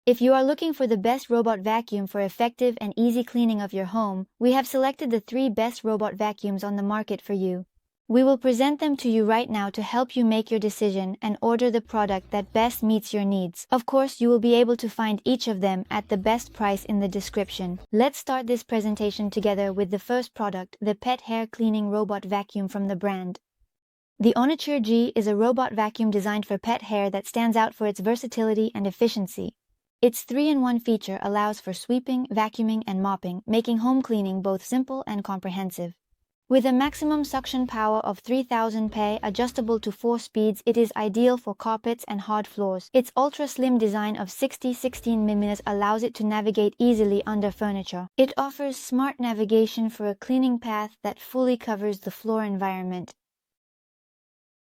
If you are looking for the best robot vacuum for effective and easy cleaning of your home, we have selected the 3 best robot vacuums on the market for you. We will present them to you right now to help you make your decision and order the product that best meets your needs. Of course, you will be able to find each of them at the best price in the description. Let's start this presentation together with the first product, the pet hair cleaning robot vacuum from the brand. The HONITURE G is a robot vacuum designed for pet hair that stands out for its versatility and efficiency. Its 3-in-1 feature allows for sweeping, vacuuming, and mopping, making home cleaning both simple and comprehensive. With a maximum suction power of 3000 PA adjustable to 4 speeds, it is ideal for carpets and hard floors. Its ultra-slim design of 16mm allows it to navigate easily under furniture. It offers smart navigation for a cleaning path that fully covers the floor environment.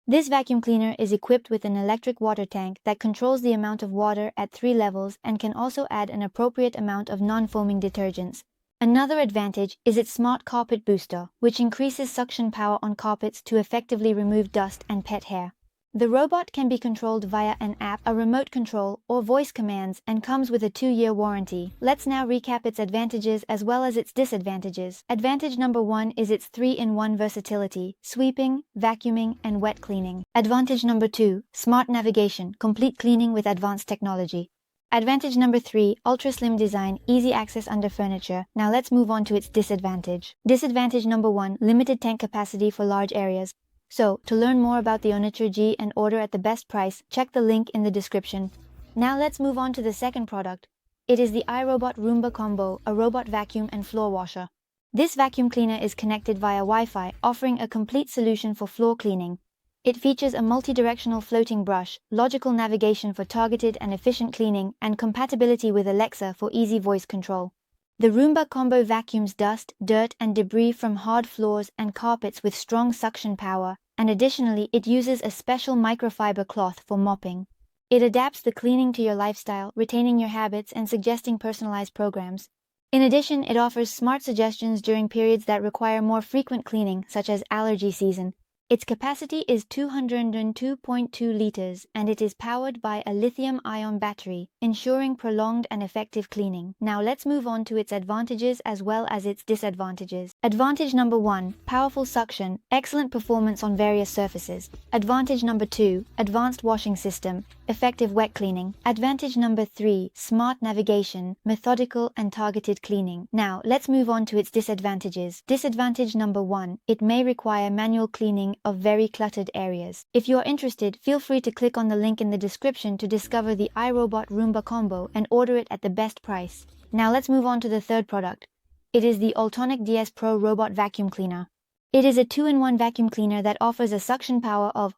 This vacuum cleaner is equipped with an electric water tank that controls the amount of water at 3 levels and can also add an appropriate amount of non-foaming detergents. Another advantage is its smart carpet booster, which increases suction power on carpets to effectively remove dust and pet hair. The robot can be controlled via an app, a remote control, or voice commands and comes with a 2-year warranty. Let's now recap its advantages as well as its disadvantages. Advantage number 1 is its 3-in-1 versatility, sweeping, vacuuming, and wet cleaning. Advantage number 2, smart navigation, complete cleaning with advanced technology. Advantage number 3, ultra-slim design, easy access under furniture. Now let's move on to its disadvantage. Disadvantage number 1, limited tank capacity for large areas. So, to learn more about the HONITURE G and order at the best price, check the link in the description. Now let's move on to the second product. It is the iRobot Roomba Combo, a robot vacuum and floor washer. This vacuum cleaner is connected via Wi-Fi, offering a complete solution for floor cleaning. It features a multi-directional floating brush, logical navigation for targeted and efficient cleaning, and compatibility with Alexa for easy voice control. The Roomba Combo vacuums dust, dirt, and debris from hard floors and carpets with strong suction power, and additionally, it uses a special microfiber cloth for mopping. It adapts the cleaning to your lifestyle, retaining your habits and suggesting personalized programs. In addition, it offers smart suggestions during periods that require more frequent cleaning, such as allergy season. Its capacity is 202.2 liters and it is powered by a lithium-ion battery, ensuring prolonged and effective cleaning. Now let's move on to its advantages as well as its disadvantages. Advantage number 1, powerful suction, excellent performance on various surfaces. Advantage number 2, advanced washing system, effective wet cleaning. Advantage number 3, smart navigation, methodical and targeted cleaning. Now let's move on to its disadvantages. Disadvantage number 1, it may require manual cleaning of very cluttered areas. If you are interested, feel free to click on the link in the description to discover the iRobot Roomba Combo and order it at the best price. Now let's move on to the third product. It is the Ultenic DS Pro Robot Vacuum Cleaner. It is a 2-in-1 vacuum cleaner that offers a suction power of,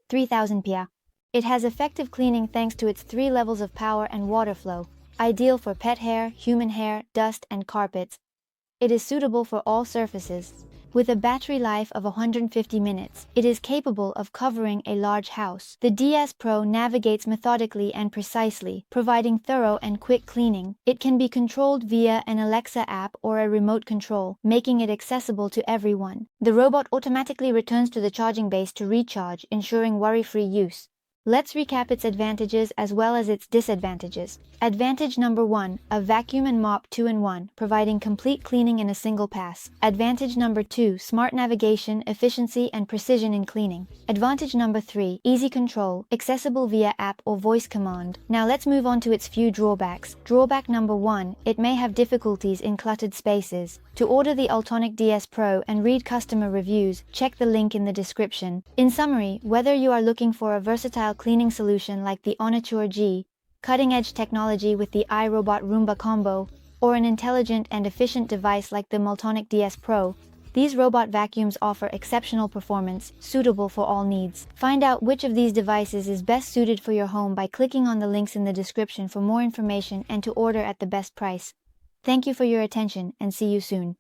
3000 PA. It has effective cleaning thanks to its 3 levels of power and water flow, ideal for pet hair, human hair, dust, and carpets. It is suitable for all surfaces. With a battery life of 150 minutes, it is capable of covering a large house. The DS Pro navigates methodically and precisely, providing thorough and quick cleaning. It can be controlled via an Alexa app or a remote control, making it accessible to everyone. The robot automatically returns to the charging base to recharge, ensuring worry-free use. Let's recap its advantages as well as its disadvantages. Advantage number 1, a vacuum and mop 2-in-1, providing complete cleaning in a single pass. Advantage number 2, smart navigation, efficiency, and precision in cleaning. Advantage number 3, easy control, accessible via app or voice command. Now let's move on to its few drawbacks. Drawback number 1, it may have difficulties in cluttered spaces. To order the Ultenic DS Pro and read customer reviews, check the link in the description. In summary, whether you are looking for a versatile cleaning solution like the HONITURE G, cutting-edge technology with the iRobot Roomba Combo, or an intelligent and efficient device like the Ultenic DS Pro, these robot vacuums offer exceptional performance, suitable for all needs. Find out which of these devices is best suited for your home by clicking on the links in the description for more information and to order at the best price. Thank you for your attention and see you soon.